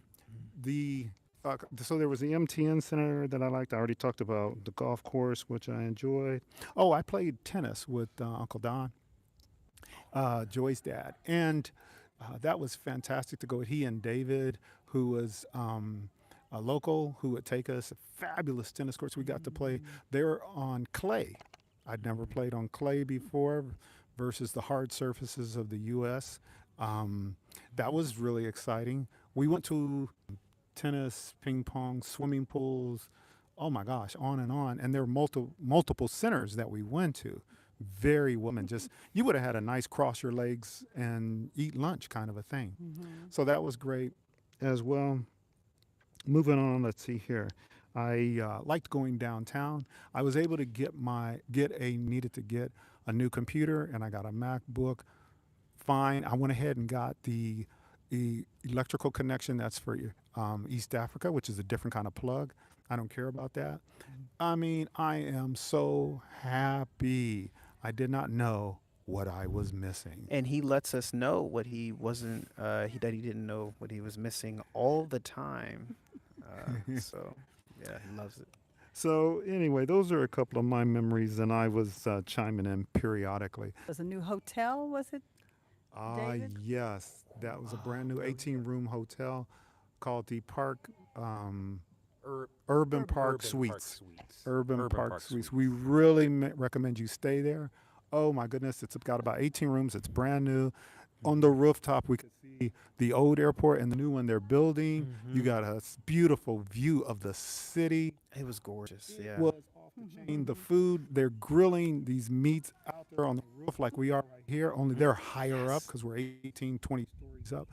so there was the MTN Center that I liked. I already talked about the golf course, which I enjoyed. Oh, I played tennis with Uncle Don, Joy's dad, and that was fantastic to go with. He and David, who was a local, who would take us. Fabulous tennis courts we got to play. They were on clay. I'd never played on clay before versus the hard surfaces of the U.S. That was really exciting. We went to tennis, ping pong, swimming pools, oh my gosh, on. And there were multiple centers that we went to. Very women, just, you would have had a nice cross your legs and eat lunch kind of a thing. So that was great as well. Moving on, let's see here. I liked going downtown. I was able to needed to get a new computer, and I got a MacBook. Fine. I went ahead and got the electrical connection that's for East Africa, which is a different kind of plug. I don't care about that. I mean, I am so happy. I did not know what I was missing. And he lets us know what he wasn't, that he didn't know what he was missing all the time. So, yeah, he loves it. So anyway, those are a couple of my memories, and I was chiming in periodically. There's a new hotel, was it, David? Yes, that was a brand new 18-room hotel called the Urban Park Suites. Urban Park Suites. We really recommend you stay there. Oh my goodness, it's got about 18 rooms. It's brand new. On the rooftop, we could see the old airport and the new one they're building. You got a beautiful view of the city. It was gorgeous. Yeah. Was off the chain. The food, they're grilling these meats out there on the roof like we are right here, only they're higher up because we're 18, 20 stories up.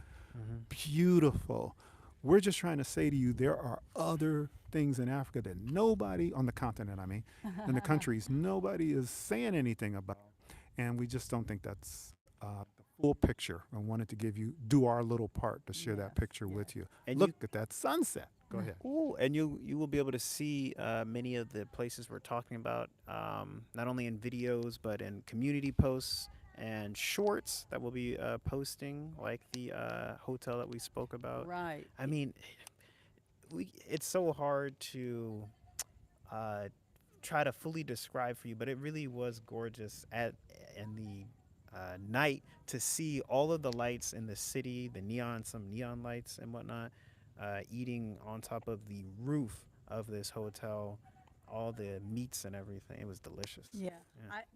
Beautiful. We're just trying to say to you, there are other things in Africa that nobody, on the continent, I mean, in the countries, nobody is saying anything about. And we just don't think that's the full picture. I wanted to do our little part to share that picture with you. And look at that sunset. Go ahead. Ooh, and you will be able to see many of the places we're talking about, not only in videos but in community posts and shorts that we'll be posting, like the hotel that we spoke about. Right. I mean, it's so hard to try to fully describe for you, but it really was gorgeous in the night to see all of the lights in the city, some neon lights and whatnot, eating on top of the roof of this hotel, all the meats and everything. It was delicious. Yeah.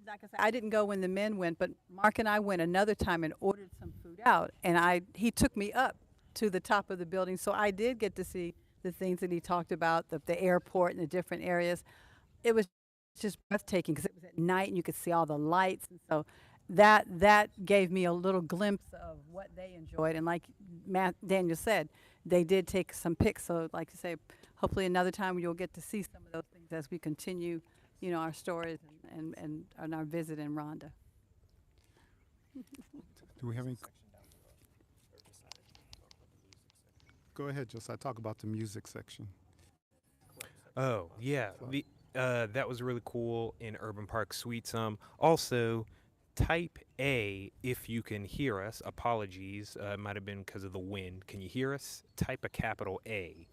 Like I said, I didn't go when the men went, but Mark and I went another time and ordered some food out, and he took me up to the top of the building, so I did get to see the things that he talked about, the airport and the different areas. It was just breathtaking because it was at night and you could see all the lights, and so that gave me a little glimpse of what they enjoyed. And like Daniel said, they did take some pics. So like you say, hopefully another time you'll get to see some of those things as we continue, our stories and our visit in Rwanda. Do we have any? Go ahead, Josiah. Talk about the music section. Oh yeah, that was really cool in Urban Park Suites. Also, type A if you can hear us. Apologies, it might have been because of the wind. Can you hear us? Type a capital A.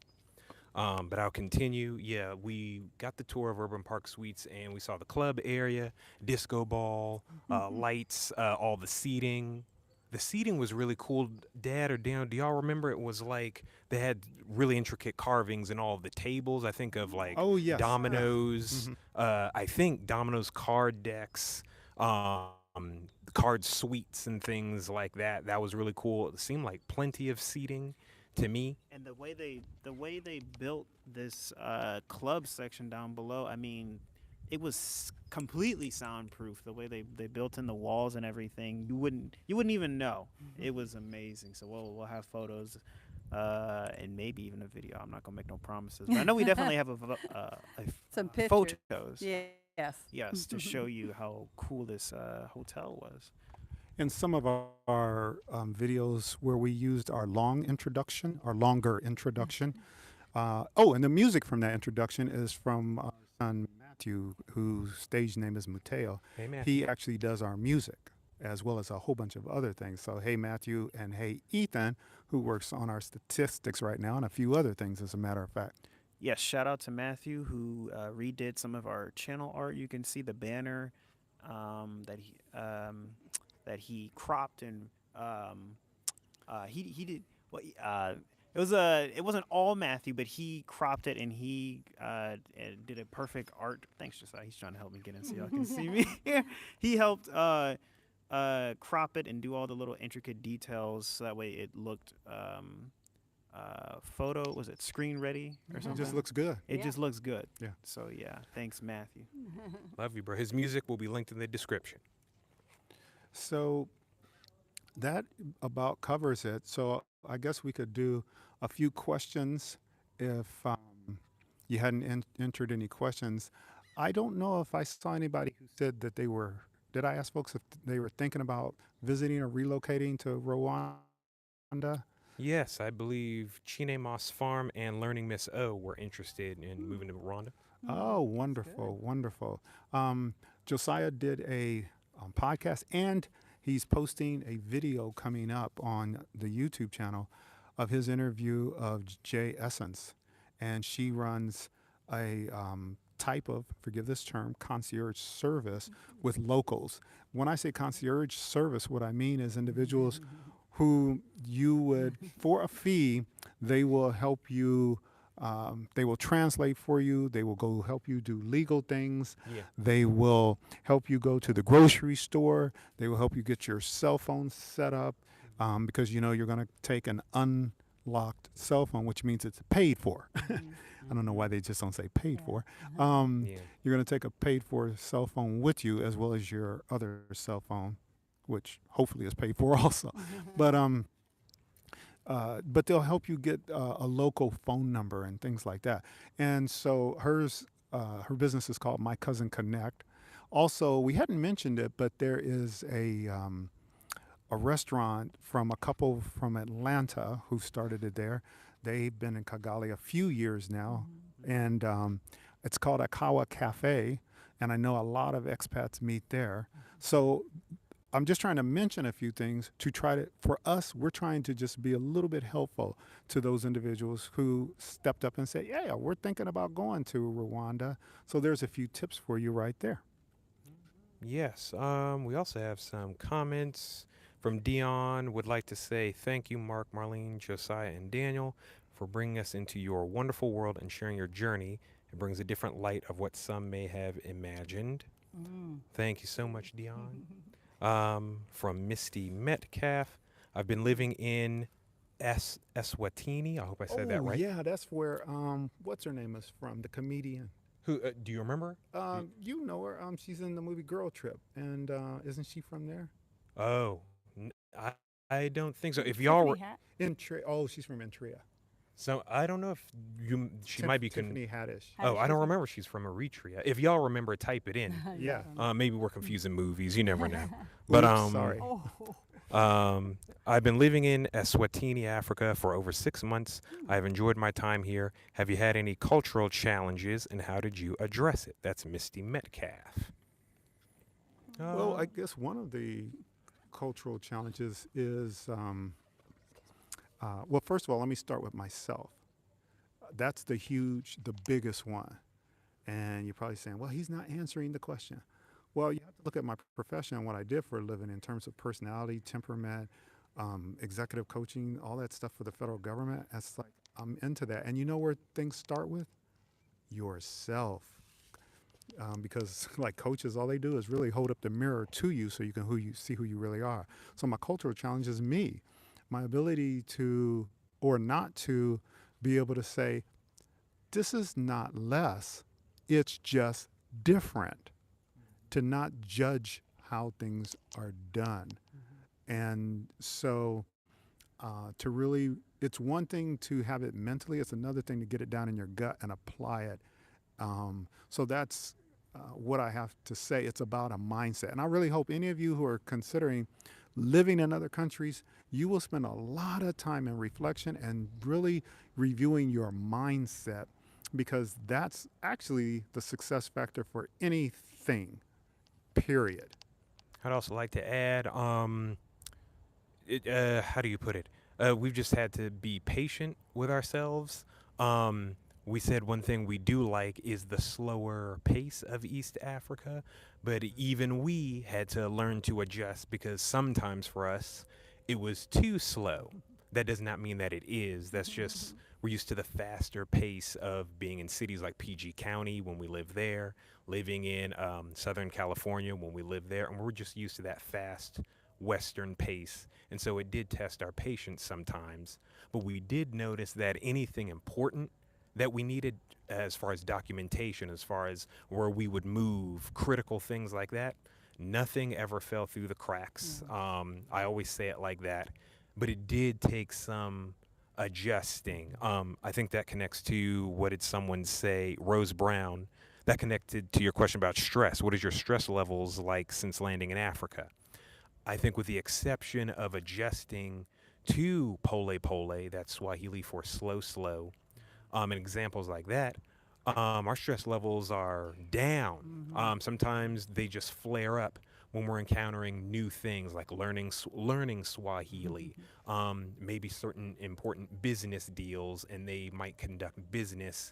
But I'll continue. Yeah, we got the tour of Urban Park Suites, and we saw the club area, disco ball, lights, all the seating. The seating was really cool. Dad or Dan, do y'all remember? It was like they had really intricate carvings in all of the tables. I think of like dominoes. I think dominoes card decks, card suites and things like that. That was really cool. It seemed like plenty of seating to me. And the way they built this club section down below, I mean, it was completely soundproof. The way they built in the walls and everything, you wouldn't even know. It was amazing. So we'll have photos and maybe even a video. I'm not gonna make no promises, but I know we definitely have Some pictures. Photos. Yes, to show you how cool this hotel was. In some of our videos where we used our longer introduction. And the music from that introduction is from our son Matthew, whose stage name is Mateo. Hey, Matthew. He actually does our music as well as a whole bunch of other things. So hey Matthew, and hey Ethan, who works on our statistics right now and a few other things, as a matter of fact. Yes, shout out to Matthew, who redid some of our channel art. You can see the banner that he cropped, and he did what it wasn't all Matthew, but he cropped it, and he did a perfect art. Thanks, Josiah. He's trying to help me get in so y'all can see me. He helped crop it and do all the little intricate details so that way it looked was it screen ready or It something? just looks good. It just looks good. Yeah. So yeah, thanks Matthew. Love you, bro. His music will be linked in the description. So that about covers it. So I guess we could do a few questions if you hadn't entered any questions. I don't know if I saw anybody who said that they were. Did I ask folks if they were thinking about visiting or relocating to Rwanda? Yes, I believe Chine Moss Farm and Learning Miss O were interested in moving to Rwanda. Oh, That's good. wonderful, wonderful. Josiah did a podcast, and he's posting a video coming up on the YouTube channel of his interview of Jay Essence. And she runs a type of, forgive this term, concierge service with locals. When I say concierge service, what I mean is individuals who you would, for a fee, they will help you. They will translate for you. They will go help you do legal things. Yeah. They will help you go to the grocery store. They will help you get your cell phone set up because you know you're going to take an unlocked cell phone, which means it's paid for. I don't know why they just don't say paid Yeah. for. Yeah. You're going to take a paid for cell phone with you as well as your other cell phone, which hopefully is paid for also. But but they'll help you get a local phone number and things like that. And so her business is called My Cousin Connect. Also, we hadn't mentioned it, but there is a restaurant from a couple from Atlanta who started it there. They've been in Kigali a few years now, and it's called Akawa Cafe. And I know a lot of expats meet there. So I'm just trying to mention a few things to try to, for us, we're trying to just be a little bit helpful to those individuals who stepped up and said, yeah, we're thinking about going to Rwanda. So there's a few tips for you right there. Yes. We also have some comments from Dion. Would like to say thank you, Mark, Marlene, Josiah, and Daniel, for bringing us into your wonderful world and sharing your journey. It brings a different light of what some may have imagined. Thank you so much, Dion. From Misty Metcalf, I've been living in Eswatini. I hope I said that right. Yeah, that's where, what's her name is from, the comedian. Who do you remember? You know her. She's in the movie Girl Trip. And isn't she from there? Oh, I don't think so. If Tiffany y'all were, Hat? Oh, she's from Eritrea. so I don't know if she might be. Tiffany Haddish. Oh, I she's don't a- remember she's from Eritrea. If y'all remember, type it in. Yeah. Maybe we're confusing movies. You never know. But Oops, sorry. Oh, I've been living in Eswatini, Africa, for over 6 months. I've enjoyed my time here. Have you had any cultural challenges, and how did you address it? That's Misty Metcalf. Well, I guess one of the cultural challenges is, well, first of all, let me start with myself. That's the biggest one. And you're probably saying, well, he's not answering the question. Well, you have to look at my profession and what I did for a living in terms of personality, temperament, executive coaching, all that stuff for the federal government. It's like, I'm into that. And you know where things start with? Yourself. Because like coaches, all they do is really hold up the mirror to you so you can see who you really are. So my cultural challenge is me, my ability to, or not to, be able to say, this is not less, it's just different. To not judge how things are done. And so to really, it's one thing to have it mentally, it's another thing to get it down in your gut and apply it. So that's what I have to say. It's about a mindset. And I really hope any of you who are considering living in other countries, you will spend a lot of time in reflection and really reviewing your mindset, because that's actually the success factor for anything, period. I'd also like to add, how do you put it? We've just had to be patient with ourselves. We said one thing we do like is the slower pace of East Africa, but even we had to learn to adjust because sometimes for us, it was too slow. That does not mean that it is. That's just, we're used to the faster pace of being in cities like PG County when we live there, living in Southern California when we live there, and we're just used to that fast Western pace. And so it did test our patience sometimes, but we did notice that anything important that we needed as far as documentation, as far as where we would move, critical things like that, nothing ever fell through the cracks. I always say it like that, but it did take some adjusting. I think that connects to what did someone say, Rose Brown, that connected to your question about stress. What is your stress levels like since landing in Africa? I think with the exception of adjusting to pole pole, that's Swahili for slow slow, and examples like that, our stress levels are down. Sometimes they just flare up when we're encountering new things like learning Swahili, maybe certain important business deals, and they might conduct business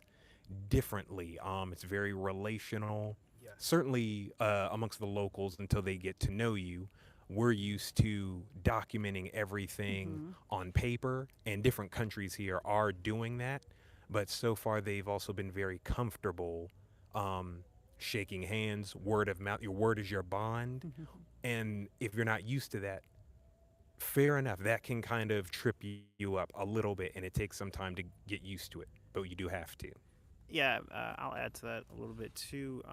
differently. It's very relational, Yes. certainly amongst the locals until they get to know you. We're used to documenting everything on paper, and different countries here are doing that. But so far, they've also been very comfortable shaking hands, word of mouth. Your word is your bond. And if you're not used to that, fair enough. That can kind of trip you up a little bit, and it takes some time to get used to it. But you do have to. Yeah, I'll add to that a little bit too.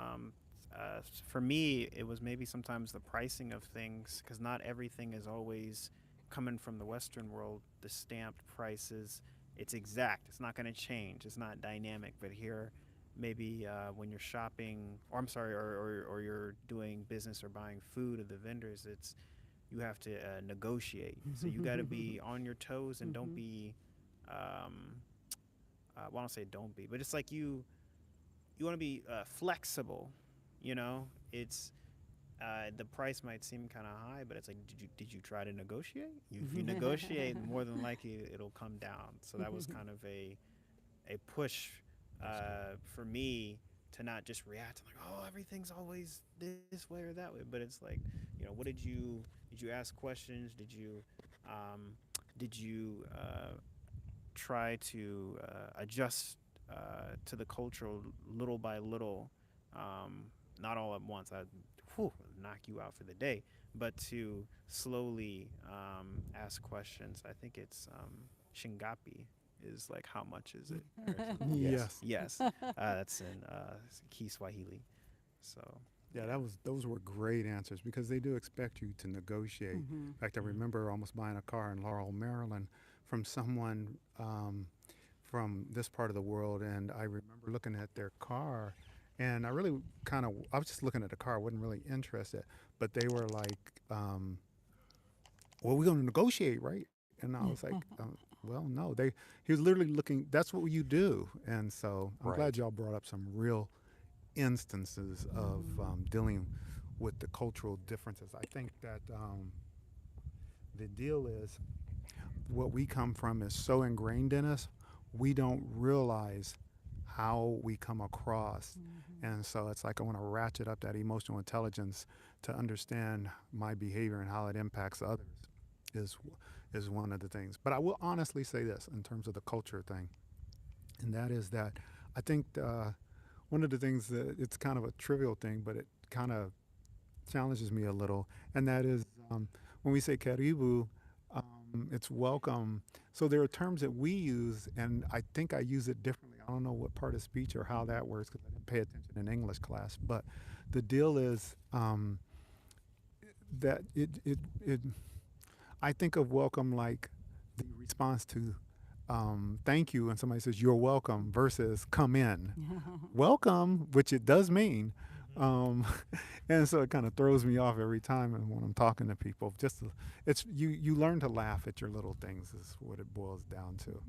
For me, it was maybe sometimes the pricing of things, because not everything is always coming from the Western world. The stamped prices, it's exact. It's not going to change. It's not dynamic. But here, maybe when you're shopping, or I'm sorry, or you're doing business or buying food at the vendors, it's you have to negotiate. So you got to be on your toes and don't be. Well, I don't say don't be, but it's like you want to be flexible. You know, it's the price might seem kind of high, but it's like, did you try to negotiate? If you negotiate, more than likely it'll come down. So that was kind of a push for me to not just react to like, oh, everything's always this way or that way, but it's like, what did you ask questions? Did you try to adjust to the culture little by little, not all at once. I'd knock you out for the day, but to slowly ask questions. I think it's Shingapi is like, how much is it? Yes. Yes. That's in Kiswahili. So Yeah, those were great answers because they do expect you to negotiate. In fact, I remember almost buying a car in Laurel, Maryland, from someone from this part of the world, and I remember looking at their car, and I was just looking at the car, I wasn't really interested, but they were like, "Well, we're going to negotiate, right?" And I was like, "Well, no." He was literally looking. That's what you do, and so I'm Right. glad y'all brought up some real instances of dealing with the cultural differences. I think that the deal is what we come from is so ingrained in us, we don't realize how we come across. And so it's like I want to ratchet up that emotional intelligence to understand my behavior and how it impacts others is is one of the things. But I will honestly say this in terms of the culture thing, and that is that I think one of the things that it's kind of a trivial thing, but it kind of challenges me a little, and that is when we say karibu, it's welcome. So there are terms that we use, and I think I use it differently. I don't know what part of speech or how that works because I didn't pay attention in English class. But the deal is that it I think of welcome like the response to thank you, and somebody says you're welcome versus come in. Welcome, which it does mean. Um, and so it kind of throws me off every time when I'm talking to people. It's you learn to laugh at your little things is what it boils down to.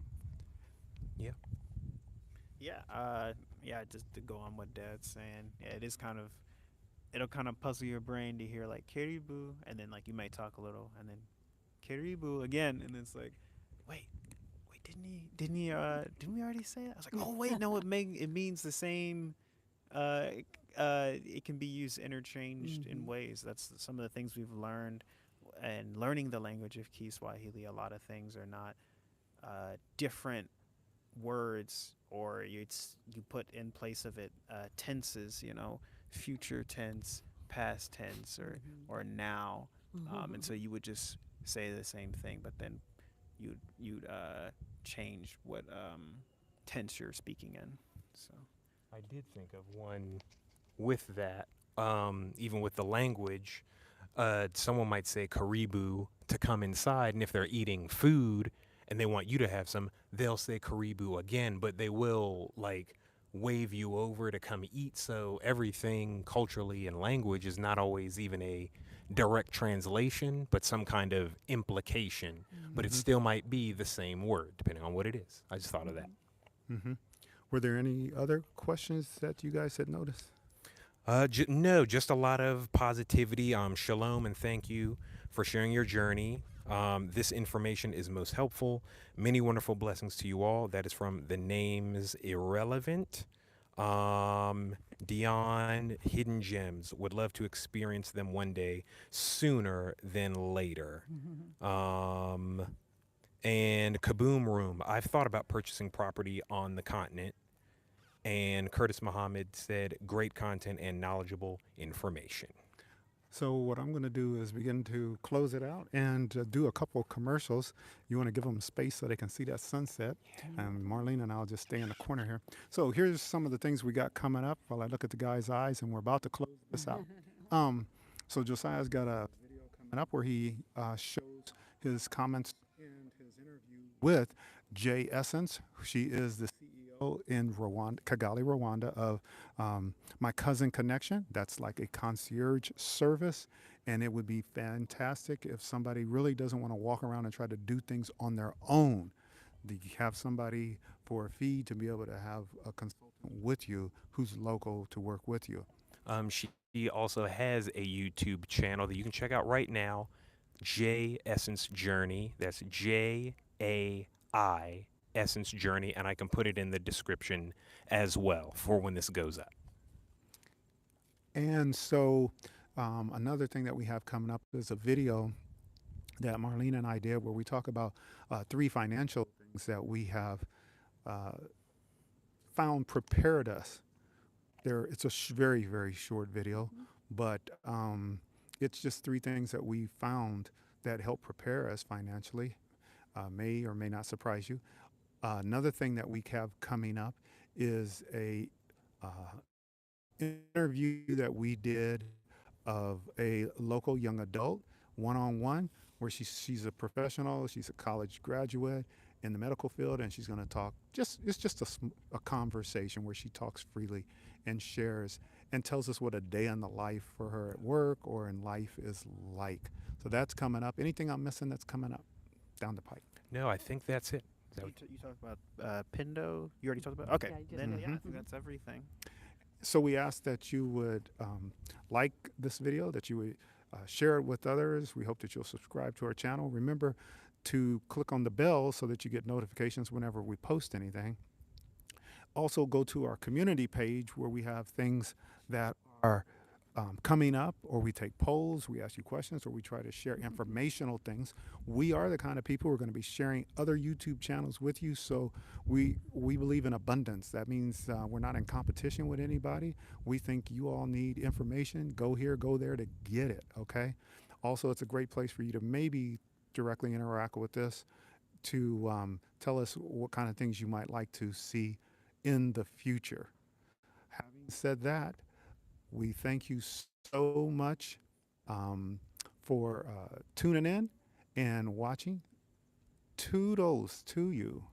Yeah. yeah, just to go on what Dad's saying, yeah, it'll kind of puzzle your brain to hear like Karibu, and then like you might talk a little, and then Karibu again, and it's like, wait, didn't we already say that? I was like, oh wait, no, it means the same. It can be used interchanged in ways. That's some of the things we've learned, and learning the language of Kiswahili. A lot of things are not different words, or you put in place of it tenses. Future tense, past tense, or now, and so you would just say the same thing, but then you'd change what tense you're speaking in. So. I did think of one with that, even with the language. Someone might say karibu to come inside, and if they're eating food and they want you to have some, they'll say karibu again, but they will like wave you over to come eat. So everything culturally and language is not always even a direct translation, but some kind of implication. But it Mhm. still might be the same word, depending on what it is. I just thought of that. Mm-hmm. Were there any other questions that you guys had noticed? No, just a lot of positivity. Shalom and thank you for sharing your journey. This information is most helpful. Many wonderful blessings to you all. That is from the names Irrelevant. Dion, Hidden Gems. Would love to experience them one day sooner than later. And Kaboom Room. I've thought about purchasing property on the continent. And Curtis Muhammad said, great content and knowledgeable information. So what I'm going to do is begin to close it out and do a couple of commercials. You want to give them space so they can see that sunset. And Marlene and I'll just stay in the corner here. So here's some of the things we got coming up while I look at the guy's eyes, and we're about to close this out. So Josiah's got a video coming up where he shows his comments and his interview with Jay Essence. She is the CEO in Rwanda, Kigali, Rwanda, of My Cousin Connection. That's like a concierge service, and it would be fantastic if somebody really doesn't want to walk around and try to do things on their own. You have somebody for a fee to be able to have a consultant with you who's local to work with you. She also has a YouTube channel that you can check out right now, J Essence Journey. That's JAI Essence Journey, and I can put it in the description as well for when this goes up. And so another thing that we have coming up is a video that Marlene and I did where we talk about 3 financial things that we have found prepared us. It's a very, very short video, but it's just 3 things that we found that help prepare us financially. May or may not surprise you. Another thing that we have coming up is a interview that we did of a local young adult one-on-one where she's a professional, she's a college graduate in the medical field, and she's going to talk it's just a conversation where she talks freely and shares and tells us what a day in the life for her at work or in life is like. So that's coming up. Anything I'm missing that's coming up down the pipe? No, I think that's it. Is that what- You talked about Pindo. You already talked about. Okay, Yeah, you just then did. yeah, I think that's everything. So we ask that you would like this video, that you would share it with others. We hope that you'll subscribe to our channel. Remember to click on the bell so that you get notifications whenever we post anything. Also go to our community page where we have things that are coming up, or we take polls, we ask you questions, or we try to share informational things. We are the kind of people who are going to be sharing other YouTube channels with you, so we believe in abundance. That means we're not in competition with anybody. We think you all need information. Go here, go there to get it, okay? Also, it's a great place for you to maybe directly interact with us, to tell us what kind of things you might like to see in the future. Having said that, we thank you so much for tuning in and watching. Toodles to you.